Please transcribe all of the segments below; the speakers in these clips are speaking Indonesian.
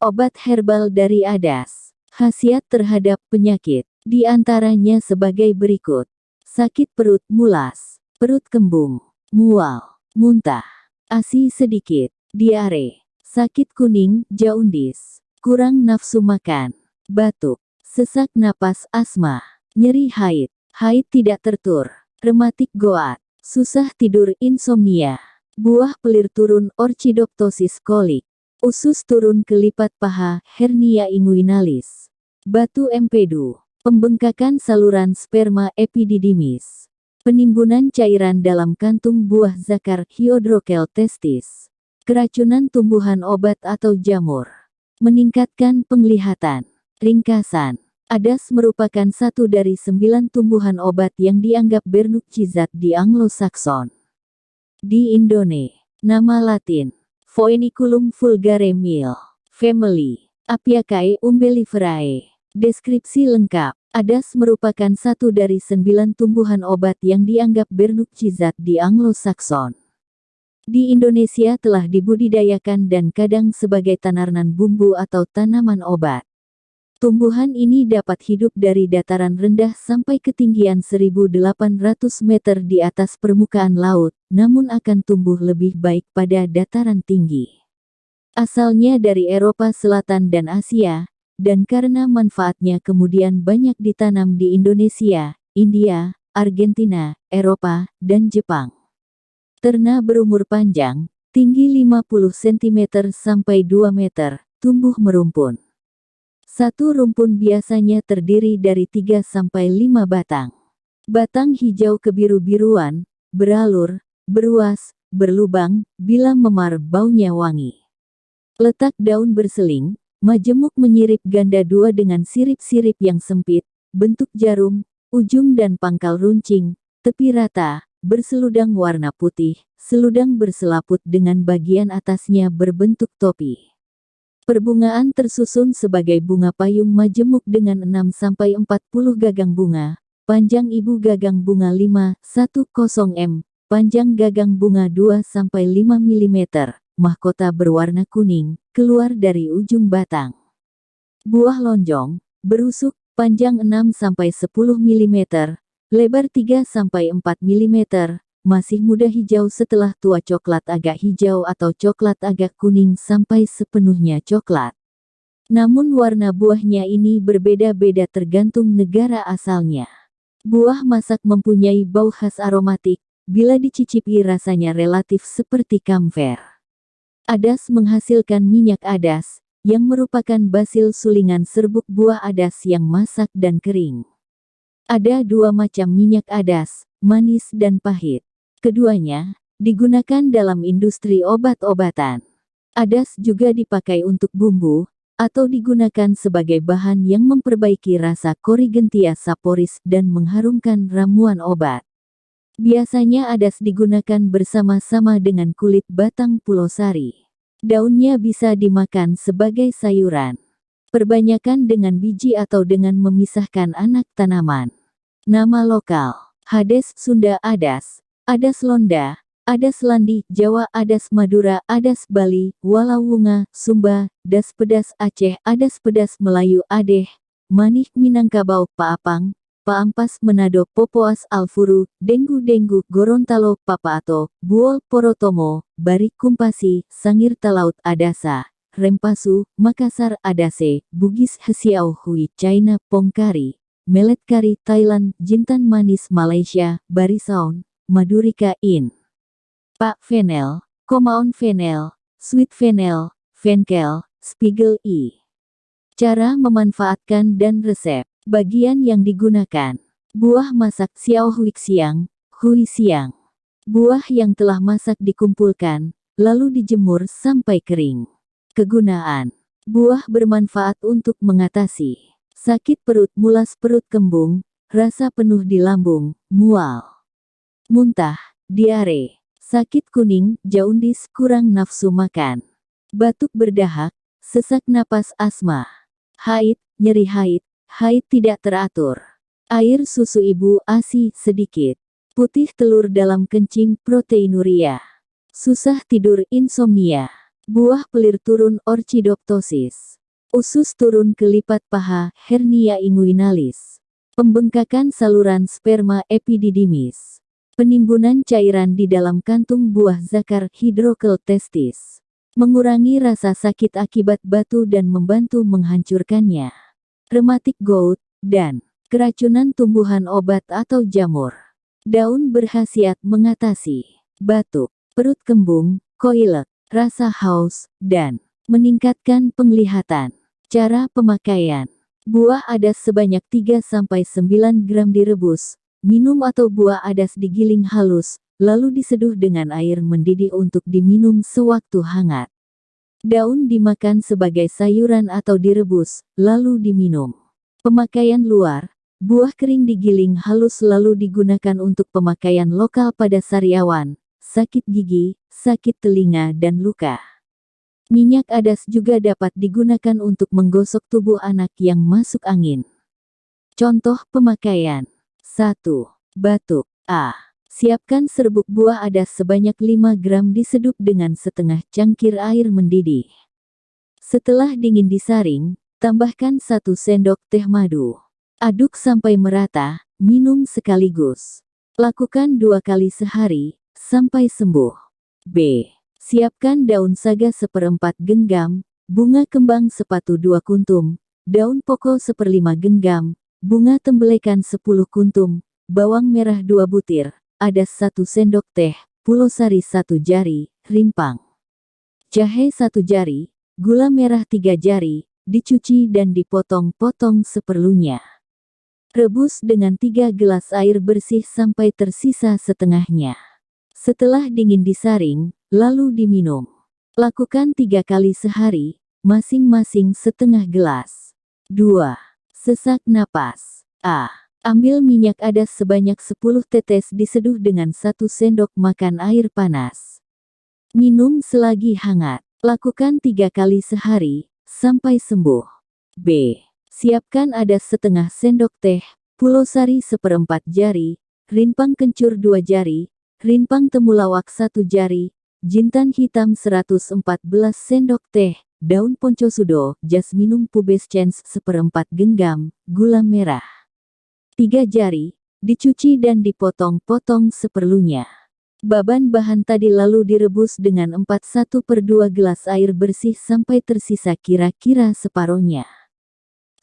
Obat herbal dari adas. Khasiat terhadap penyakit, di antaranya sebagai berikut. Sakit perut mulas, perut kembung, mual, muntah, ASI sedikit, diare, sakit kuning, jaundice, kurang nafsu makan, batuk, sesak napas asma, nyeri haid, haid tidak tertur, rematik gout, susah tidur insomnia, buah pelir turun orchidoptosis kolik, usus turun kelipat paha hernia inguinalis, batu empedu, pembengkakan saluran sperma epididymis, penimbunan cairan dalam kantung buah zakar hydrokel testis, keracunan tumbuhan obat atau jamur, meningkatkan penglihatan. Ringkasan, adas merupakan satu dari 9 tumbuhan obat yang dianggap bermukjizat di Anglo-Saxon. Di Indonesia, nama latin, Phoenicillum vulgare Mill. Family, Apiaceae umbelliferae. Deskripsi lengkap, adas merupakan satu dari 9 tumbuhan obat yang dianggap bermukjizat di Anglo-Saxon. Di Indonesia telah dibudidayakan dan kadang sebagai tanaman bumbu atau tanaman obat. Tumbuhan ini dapat hidup dari dataran rendah sampai ketinggian 1.800 meter di atas permukaan laut, namun akan tumbuh lebih baik pada dataran tinggi. Asalnya dari Eropa Selatan dan Asia, dan karena manfaatnya kemudian banyak ditanam di Indonesia, India, Argentina, Eropa, dan Jepang. Terna berumur panjang, tinggi 50 cm sampai 2 meter, tumbuh merumpun. Satu rumpun biasanya terdiri dari 3 sampai 5 batang. Batang hijau kebiru-biruan, beralur, beruas, berlubang, bila memar baunya wangi. Letak daun berseling, majemuk menyirip ganda 2 dengan sirip-sirip yang sempit, bentuk jarum, ujung dan pangkal runcing, tepi rata, berseludang warna putih, seludang berselaput dengan bagian atasnya berbentuk topi. Perbungaan tersusun sebagai bunga payung majemuk dengan 6-40 gagang bunga, panjang ibu gagang bunga 5-10 m, panjang gagang bunga 2-5 mm, mahkota berwarna kuning, keluar dari ujung batang. Buah lonjong, berusuk, panjang 6-10 mm, lebar 3-4 mm, masih muda hijau setelah tua coklat agak hijau atau coklat agak kuning sampai sepenuhnya coklat. Namun warna buahnya ini berbeda-beda tergantung negara asalnya. Buah masak mempunyai bau khas aromatik, bila dicicipi rasanya relatif seperti kamfer. Adas menghasilkan minyak adas, yang merupakan basil sulingan serbuk buah adas yang masak dan kering. Ada 2 macam minyak adas, manis dan pahit. Keduanya digunakan dalam industri obat-obatan. Adas juga dipakai untuk bumbu, atau digunakan sebagai bahan yang memperbaiki rasa Corigentia saporis dan mengharumkan ramuan obat. Biasanya adas digunakan bersama-sama dengan kulit batang pulosari. Daunnya bisa dimakan sebagai sayuran. Perbanyakan dengan biji atau dengan memisahkan anak tanaman. Nama lokal, Hades Sunda adas, adas Londa, adas Landi, Jawa adas Madura, adas Bali, Walawunga, Sumba, das pedas Aceh, adas pedas Melayu Adeh, Manih Minangkabau, Paapang, Paampas Manado, Popoas Alfuru, Denggu-Denggu, Gorontalo, Papaato, Buol Porotomo, Barik Kumpasi, Sangir Talaut Adasa, Rempasu, Makassar Adase, Bugis Hesiau Hui, China Pongkari, Melet Kari Thailand, Jintan Manis Malaysia, Barisaun, Madurika in. Pak Fennel, Komaon Fennel, Sweet Fennel, Fenkel, Spiegel I. Cara memanfaatkan dan resep. Bagian yang digunakan. Buah masak Xiao Hui Xiang, Hui Xiang. Buah yang telah masak dikumpulkan, lalu dijemur sampai kering. Kegunaan. Buah bermanfaat untuk mengatasi sakit perut, mulas perut kembung, rasa penuh di lambung, mual, muntah, diare, sakit kuning, jaundice, kurang nafsu makan, batuk berdahak, sesak napas asma, haid, nyeri haid, haid tidak teratur, air susu ibu ASI sedikit, putih telur dalam kencing proteinuria, susah tidur insomnia, buah pelir turun orchidoptosis. Usus turun ke lipat paha, hernia inguinalis. Pembengkakan saluran sperma epididymis. Penimbunan cairan di dalam kantung buah zakar hidrokel testis. Mengurangi rasa sakit akibat batu dan membantu menghancurkannya. Rematik gout, dan keracunan tumbuhan obat atau jamur. Daun berkhasiat mengatasi batuk, perut kembung, koilek, rasa haus, dan meningkatkan penglihatan. Cara pemakaian. Buah adas sebanyak 3-9 gram direbus, minum atau buah adas digiling halus, lalu diseduh dengan air mendidih untuk diminum sewaktu hangat. Daun dimakan sebagai sayuran atau direbus, lalu diminum. Pemakaian luar. Buah kering digiling halus lalu digunakan untuk pemakaian lokal pada sariawan, sakit gigi, sakit telinga dan luka. Minyak adas juga dapat digunakan untuk menggosok tubuh anak yang masuk angin. Contoh pemakaian. 1. Batuk. A. Siapkan serbuk buah adas sebanyak 5 gram diseduh dengan setengah cangkir air mendidih. Setelah dingin disaring, tambahkan 1 sendok teh madu. Aduk sampai merata, minum sekaligus. Lakukan 2 kali sehari, sampai sembuh. B. Siapkan daun saga 1/4 genggam, bunga kembang sepatu 2 kuntum, daun poko 1/5 genggam, bunga tembelekan 10 kuntum, bawang merah 2 butir, adas 1 sendok teh, pulo sari 1 jari, rimpang. Jahe 1 jari, gula merah 3 jari, dicuci dan dipotong-potong seperlunya. Rebus dengan 3 gelas air bersih sampai tersisa setengahnya. Setelah dingin disaring, lalu diminum. Lakukan 3 kali sehari, masing-masing setengah gelas. 2. Sesak napas. A. Ambil minyak adas sebanyak 10 tetes diseduh dengan 1 sendok makan air panas. Minum selagi hangat. Lakukan 3 kali sehari, sampai sembuh. B. Siapkan adas setengah sendok teh, pulo sari 1/4 jari, rimpang kencur 2 jari, rimpang temulawak 1 jari, jintan hitam 114 sendok teh, daun poncosudo, jasminum pubescens 1/4 genggam, gula merah 3 jari, dicuci dan dipotong-potong seperlunya. Bahan tadi lalu direbus dengan 1/4 gelas air bersih sampai tersisa kira-kira separohnya.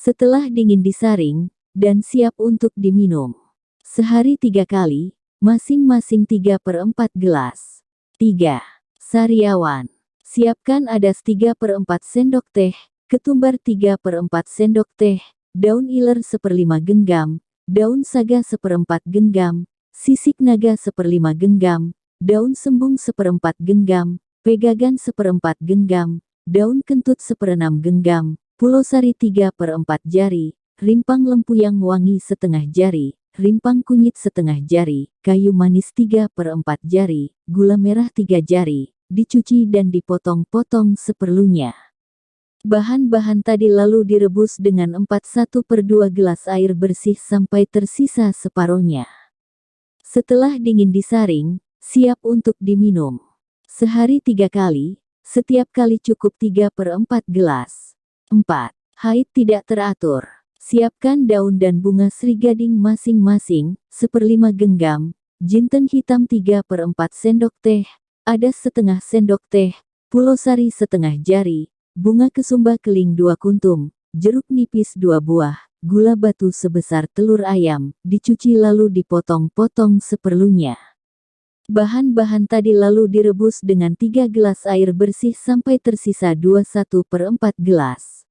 Setelah dingin disaring, dan siap untuk diminum. Sehari 3 kali, masing-masing 3/4 gelas. 3. Sariawan. Siapkan adas 3/4 sendok teh, ketumbar 3/4 sendok teh, daun iler 1/5 genggam, daun saga 1/4 genggam, sisik naga 1/5 genggam, daun sembung 1/4 genggam, pegagan 1/4 genggam, daun kentut 1/6 genggam, pulo sari 3/4 jari, rimpang lempuyang wangi setengah jari, rimpang kunyit setengah jari, kayu manis 3/4 jari, gula merah 3 jari, dicuci dan dipotong-potong seperlunya. Bahan-bahan tadi lalu direbus dengan 1/4 gelas air bersih sampai tersisa separohnya. Setelah dingin disaring, siap untuk diminum. Sehari 3 kali, setiap kali cukup 3/4 gelas. 4. Haid tidak teratur. Siapkan daun dan bunga srigading masing-masing, 1/5 genggam, jinten hitam 3/4 sendok teh, adas setengah sendok teh, pulo sari setengah jari, bunga kesumba keling 2 kuntum, jeruk nipis 2 buah, gula batu sebesar telur ayam, dicuci lalu dipotong-potong seperlunya. Bahan-bahan tadi lalu direbus dengan 3 gelas air bersih sampai tersisa 1/4 gelas.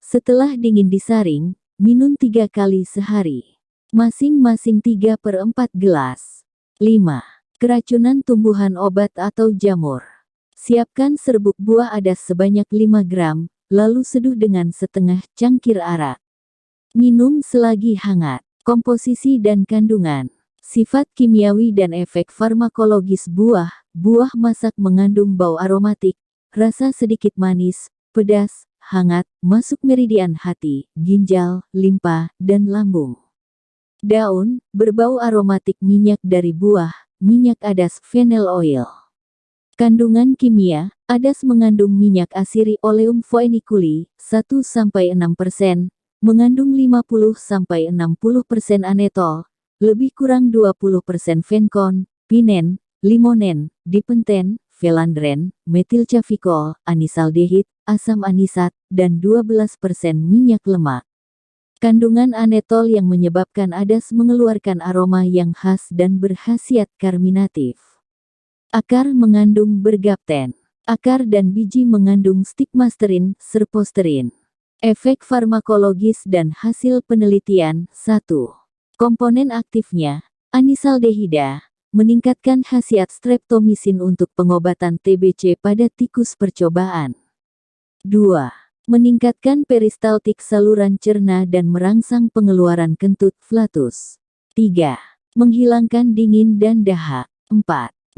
Setelah dingin disaring, minum 3 kali sehari. Masing-masing 3/4 gelas. 5. Keracunan tumbuhan obat atau jamur. Siapkan serbuk buah adas sebanyak 5 gram, lalu seduh dengan setengah cangkir arak. Minum selagi hangat. Komposisi dan kandungan. Sifat kimiawi dan efek farmakologis buah. Buah masak mengandung bau aromatik, rasa sedikit manis, pedas, hangat, masuk meridian hati, ginjal, limpa, dan lambung. Daun, berbau aromatik minyak dari buah, minyak adas fennel oil. Kandungan kimia, Adas mengandung minyak asiri oleum phoeniculi 1-6%, mengandung 50-60% anetol, lebih kurang 20% fenkon, pinen, limonen, dipenten, velandren, metilcafikol, anisaldehid, asam anisat, dan 12% minyak lemak. Kandungan anetol yang menyebabkan adas mengeluarkan aroma yang khas dan berkhasiat karminatif. Akar mengandung bergapten. Akar dan biji mengandung stigmasterin, serposterin. Efek farmakologis dan hasil penelitian. 1. Komponen aktifnya, anisaldehida, meningkatkan khasiat streptomisin untuk pengobatan TBC pada tikus percobaan. 2. Meningkatkan peristaltik saluran cerna dan merangsang pengeluaran kentut flatus. 3. Menghilangkan dingin dan dahak. 4.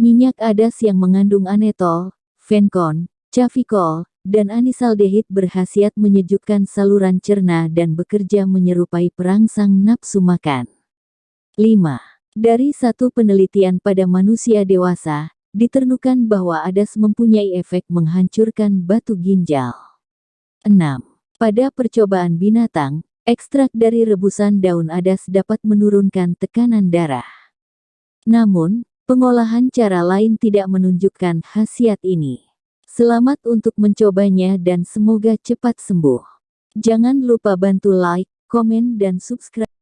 Minyak adas yang mengandung anetol, fenkon, cafikol, dan anisaldehid berkhasiat menyejukkan saluran cerna dan bekerja menyerupai perangsang nafsu makan. 5. Dari satu penelitian pada manusia dewasa, ditemukan bahwa adas mempunyai efek menghancurkan batu ginjal. 6. Pada percobaan binatang, ekstrak dari rebusan daun adas dapat menurunkan tekanan darah. Namun, pengolahan cara lain tidak menunjukkan khasiat ini. Selamat untuk mencobanya dan semoga cepat sembuh. Jangan lupa bantu like, komen dan subscribe.